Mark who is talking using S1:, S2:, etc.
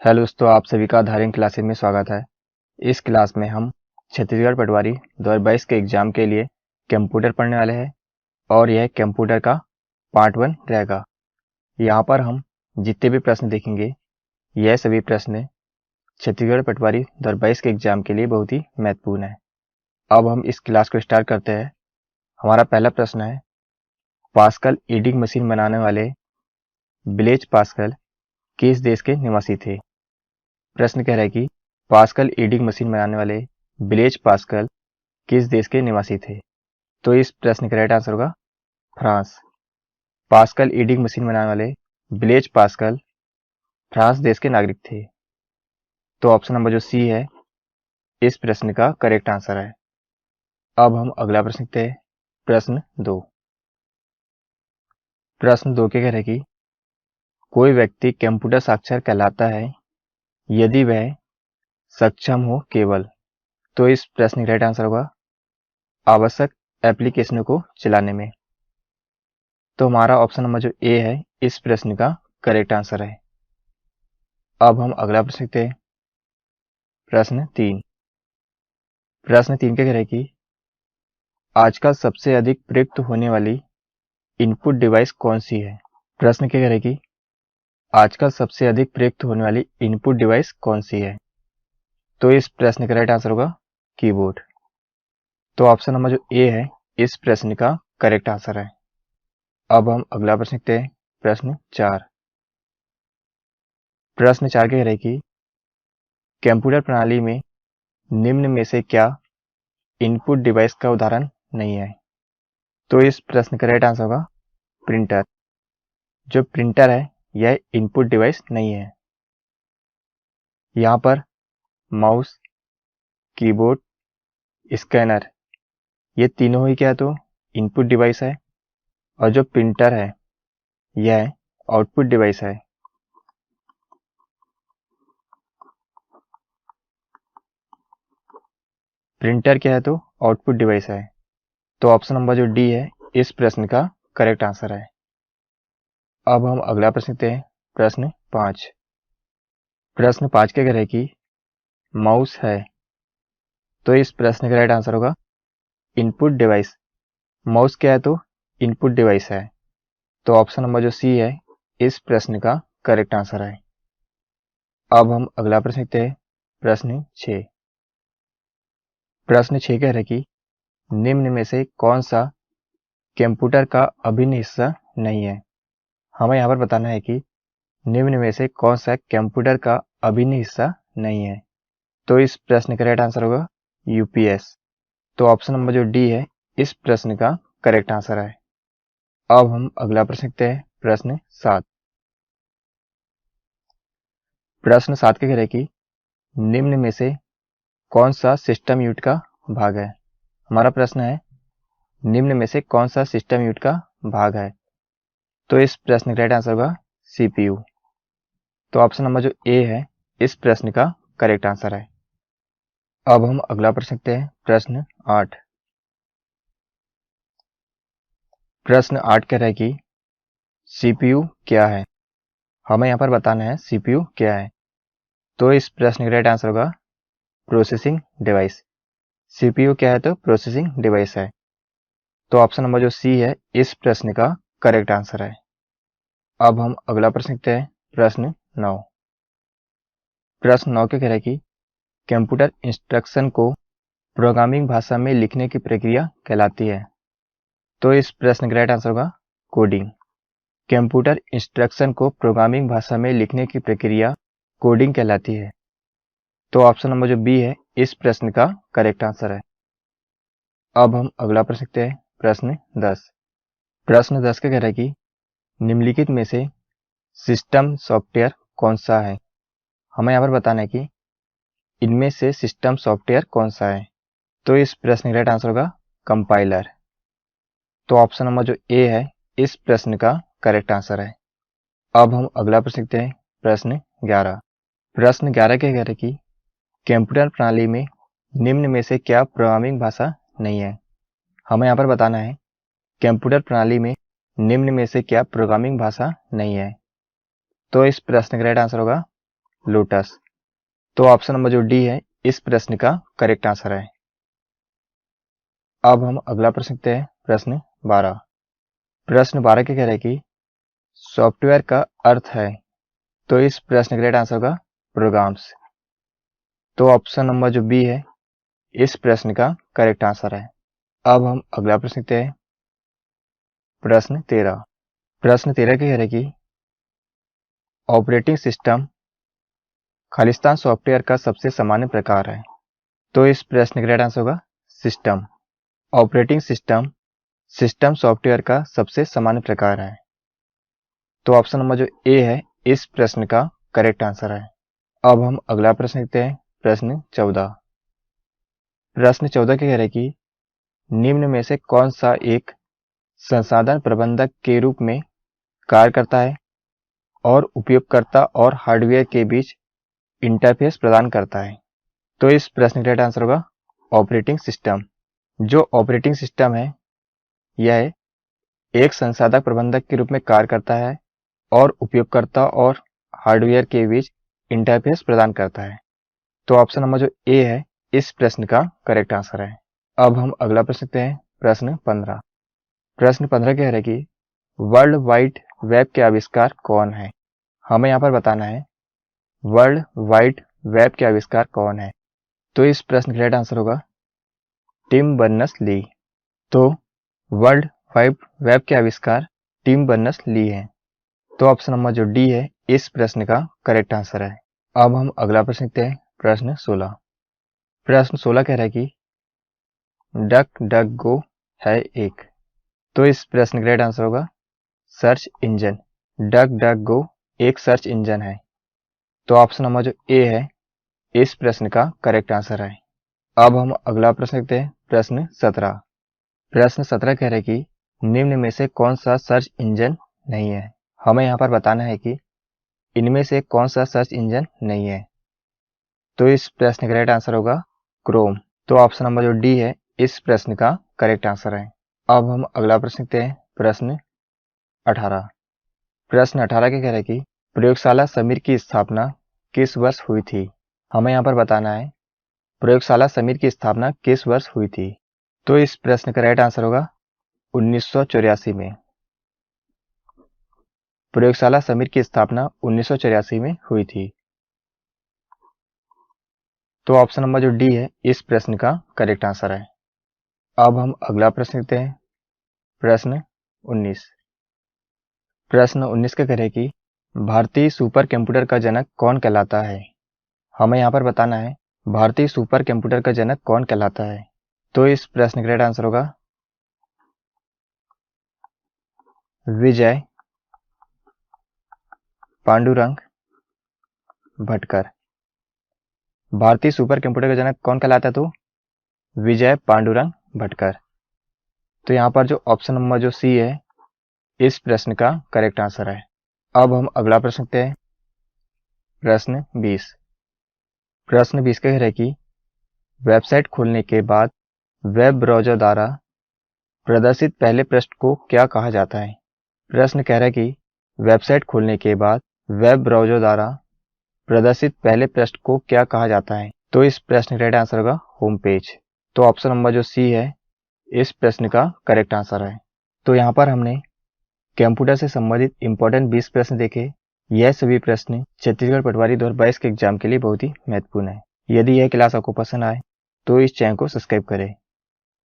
S1: Hello दोस्तों, आप सभी का धारण क्लासेस में स्वागत है। इस क्लास में हम छत्तीसगढ़ पटवारी 2022 के एग्जाम के लिए कंप्यूटर पढ़ने वाले हैं और यह कंप्यूटर का पार्ट 1 रहेगा। यहाँ पर हम जितने भी प्रश्न देखेंगे यह सभी प्रश्न छत्तीसगढ़ पटवारी 2022 के एग्जाम के लिए बहुत ही महत्वपूर्ण है। अब हम इस क्लास को स्टार्ट करते हैं। हमारा पहला प्रश्न है, पास्कल ईडिंग मशीन बनाने वाले ब्लेज पास्कल किस देश के निवासी थे। प्रश्न कह रहा है कि पास्कल ईडिंग मशीन बनाने वाले ब्लेज पास्कल किस देश के निवासी थे। तो इस प्रश्न का राइट आंसर होगा फ्रांस। पास्कल ईडिंग मशीन बनाने वाले ब्लेज पास्कल फ्रांस देश के नागरिक थे। तो ऑप्शन नंबर जो सी है इस प्रश्न का करेक्ट आंसर है। अब हम अगला प्रश्न देखते हैं, प्रश्न 2। प्रश्न 2 के कह रहे हैं कि कोई व्यक्ति कंप्यूटर साक्षर कहलाता है यदि वह सक्षम हो केवल। तो इस प्रश्न का राइट आंसर होगा आवश्यक एप्लीकेशनों को चलाने में। तो हमारा ऑप्शन नंबर जो ए है इस प्रश्न का करेक्ट आंसर है। अब हम अगला प्रश्न देखते हैं, प्रश्न 3। प्रश्न 3 के कह रहे हैं कि आजकल सबसे अधिक प्रयुक्त होने वाली इनपुट डिवाइस कौन सी है। प्रश्न के कह रहे हैं कि आजकल सबसे अधिक प्रयुक्त होने वाली इनपुट डिवाइस कौन सी है। तो इस प्रश्न का राइट आंसर होगा कीबोर्ड। तो ऑप्शन नंबर जो ए है इस प्रश्न का करेक्ट आंसर है। अब हम अगला प्रश्न देखते हैं, प्रश्न 4। प्रश्न 4 के कह रहे हैं कि कंप्यूटर प्रणाली में निम्न में से क्या इनपुट डिवाइस का उदाहरण नहीं है। तो इस प्रश्न का राइट आंसर होगा प्रिंटर। जो प्रिंटर है यह इनपुट डिवाइस नहीं है। यहाँ पर माउस, कीबोर्ड, स्कैनर ये तीनों ही क्या तो इनपुट डिवाइस है और जो प्रिंटर है यह आउटपुट डिवाइस है। प्रिंटर क्या है तो आउटपुट डिवाइस है। तो ऑप्शन नंबर जो डी है इस प्रश्न का करेक्ट आंसर है। अब हम अगला प्रश्न देखते हैं, प्रश्न 5। प्रश्न 5 के कह रहे हैं कि माउस है। तो इस प्रश्न का राइट आंसर होगा इनपुट डिवाइस। माउस क्या है तो इनपुट डिवाइस है। तो ऑप्शन नंबर जो सी है इस प्रश्न का करेक्ट आंसर है। अब हम अगला प्रश्न देखते हैं, प्रश्न 6। प्रश्न 6 कह रहे हैं कि निम्न में से कौन सा कंप्यूटर का अभिन्न हिस्सा नहीं है। हमें यहाँ पर बताना है कि निम्न में से कौन सा कंप्यूटर का अभिन्न हिस्सा नहीं है। तो इस प्रश्न का राइट आंसर होगा यूपीएस। तो ऑप्शन नंबर जो डी है इस प्रश्न का करेक्ट आंसर है। अब हम अगला प्रश्न देखते हैं, प्रश्न 7। प्रश्न 7 के कह रहे हैं कि निम्न में से कौन सा सिस्टम यूनिट का भाग है। हमारा प्रश्न है निम्न में से कौन सा सिस्टम यूनिट का भाग है। तो इस प्रश्न का राइट आंसर होगा सीपीयू। तो ऑप्शन नंबर जो ए है इस प्रश्न का करेक्ट आंसर है। अब हम अगला प्रश्न देखते हैं, प्रश्न 8। प्रश्न 8 कह रहा है कि सीपीयू क्या है। हमें यहाँ पर बताना है सीपीयू क्या है। तो इस प्रश्न का राइट आंसर होगा प्रोसेसिंग डिवाइस। सीपीयू क्या है तो प्रोसेसिंग डिवाइस है। तो ऑप्शन नंबर जो सी है इस प्रश्न का करेक्ट आंसर है। अब हम अगला प्रश्न देखते हैं, प्रश्न 9। प्रश्न 9 के कह रहा है कि कंप्यूटर इंस्ट्रक्शन को प्रोग्रामिंग भाषा में लिखने की प्रक्रिया कहलाती है। तो इस प्रश्न का राइट आंसर होगा कोडिंग। कंप्यूटर इंस्ट्रक्शन को प्रोग्रामिंग भाषा में लिखने की प्रक्रिया कोडिंग कहलाती है। तो ऑप्शन नंबर जो बी है इस प्रश्न का करेक्ट आंसर है। अब हम अगला प्रश्न देखते हैं, प्रश्न 10। प्रश्न 10 का कह रहा है कि निम्नलिखित में से सिस्टम सॉफ्टवेयर कौन सा है। हमें यहाँ पर बताना है कि इनमें से सिस्टम सॉफ्टवेयर कौन सा है। तो इस प्रश्न का राइट आंसर होगा कंपाइलर। तो ऑप्शन नंबर जो ए है इस प्रश्न का करेक्ट आंसर है। अब हम अगला प्रश्न देखते हैं, प्रश्न 11। प्रश्न 11 के कह रहे कि कंप्यूटर प्रणाली में निम्न में से क्या प्रोग्रामिंग भाषा नहीं है। हमें यहाँ पर बताना है कंप्यूटर प्रणाली में निम्न में से क्या प्रोग्रामिंग भाषा नहीं है। तो इस प्रश्न का राइट आंसर होगा लोटस। तो ऑप्शन नंबर जो डी है इस प्रश्न का करेक्ट आंसर है। अब हम अगला प्रश्न देखते हैं, प्रश्न 12। प्रश्न 12 क्या कह रहा है कि सॉफ्टवेयर का अर्थ है, तो इस प्रश्न का राइट आंसर होगा प्रोग्राम्स। तो ऑप्शन नंबर जो बी है इस प्रश्न का करेक्ट आंसर है। अब हम अगला प्रश्न देखते हैं, प्रश्न 13। प्रश्न 13 क्या कह रहा है कि ऑपरेटिंग सिस्टम खालिस्तान सॉफ्टवेयर का सबसे सामान्य प्रकार है, तो इस प्रश्न का राइट आंसर होगा system. Operating system system software का सबसे सामान्य प्रकार है। तो ऑप्शन नंबर जो ए है इस प्रश्न का करेक्ट आंसर है। अब हम अगला प्रश्न देखते हैं, प्रश्न 14। प्रश्न 14 क्या कह रहा है कि निम्न में से कौन सा एक संसाधन प्रबंधक के रूप में कार्य करता है और उपयोगकर्ता और हार्डवेयर के बीच इंटरफेस प्रदान करता है। तो इस प्रश्न का राइट आंसर होगा ऑपरेटिंग सिस्टम। जो ऑपरेटिंग सिस्टम है यह एक संसाधन प्रबंधक के रूप में कार्य करता है और उपयोगकर्ता और हार्डवेयर के बीच इंटरफेस प्रदान करता है। तो ऑप्शन नंबर जो ए है इस प्रश्न का करेक्ट आंसर है। अब हम अगला प्रश्न देखते हैं, प्रश्न 15। प्रश्न 15 कह रहा है कि वर्ल्ड वाइड वेब के आविष्कार कौन है। हमें यहाँ पर बताना है वर्ल्ड वाइड वेब के आविष्कार कौन है। तो इस प्रश्न का राइट आंसर होगा टिम बर्नर्स-ली। तो वर्ल्ड वाइड वेब के आविष्कार टिम बर्नर्स-ली हैं। तो ऑप्शन नंबर जो डी है इस प्रश्न का करेक्ट आंसर है। अब हम अगला प्रश्न देखते हैं, प्रश्न 16। प्रश्न 16 कह रहा है कि डक डक गो है एक, तो इस प्रश्न का राइट आंसर होगा सर्च इंजन। डक डक गो एक सर्च इंजन है। तो ऑप्शन नंबर जो ए है इस प्रश्न का करेक्ट आंसर है। अब हम अगला प्रश्न देखते हैं, प्रश्न 17। प्रश्न 17 कह रहा है कि निम्न में से कौन सा सर्च इंजन नहीं है। हमें यहाँ पर बताना है कि इनमें से कौन सा सर्च इंजन नहीं है। तो इस प्रश्न का राइट आंसर होगा क्रोम। तो ऑप्शन नंबर जो डी है इस प्रश्न का करेक्ट आंसर है। अब हम अगला प्रश्न देखते हैं, प्रश्न 18। प्रश्न 18 क्या कह रहा है कि प्रयोगशाला समीर की स्थापना किस वर्ष हुई थी। हमें यहाँ पर बताना है प्रयोगशाला समीर की स्थापना किस वर्ष हुई थी। तो इस प्रश्न का राइट आंसर होगा 1984 में। प्रयोगशाला समीर की स्थापना 1984 में हुई थी। तो ऑप्शन नंबर जो डी है इस प्रश्न का करेक्ट आंसर है। अब हम अगला प्रश्न देखते हैं, प्रश्न 19। प्रश्न 19 का कह रहे कि भारतीय सुपर कंप्यूटर का जनक कौन कहलाता है। हमें यहाँ पर बताना है भारतीय सुपर कंप्यूटर का जनक कौन कहलाता है। तो इस प्रश्न का राइट आंसर होगा विजय पांडुरंग भटकर। भारतीय सुपर कंप्यूटर का जनक कौन कहलाता है, तो विजय पांडुरंग भटकर। तो यहाँ पर जो ऑप्शन नंबर जो सी है इस प्रश्न का करेक्ट आंसर है। अब हम अगला प्रश्न देखते हैं, प्रश्न 20। प्रश्न 20 कह रहा है कि वेबसाइट खोलने के बाद वेब ब्राउज़र द्वारा प्रदर्शित पहले पृष्ठ को क्या कहा जाता है। प्रश्न कह रहा है कि वेबसाइट खोलने के बाद वेब ब्राउज़र द्वारा प्रदर्शित पहले पृष्ठ को क्या कहा जाता है। तो इस प्रश्न का राइट आंसर होगा होम पेज। तो ऑप्शन नंबर जो सी है इस प्रश्न का करेक्ट आंसर है। तो यहाँ पर हमने कंप्यूटर से संबंधित इंपॉर्टेंट 20 प्रश्न देखे। यह सभी प्रश्न छत्तीसगढ़ पटवारी 2022 के एग्जाम के लिए बहुत ही महत्वपूर्ण है। यदि यह क्लास आपको पसंद आए तो इस चैनल को सब्सक्राइब करें।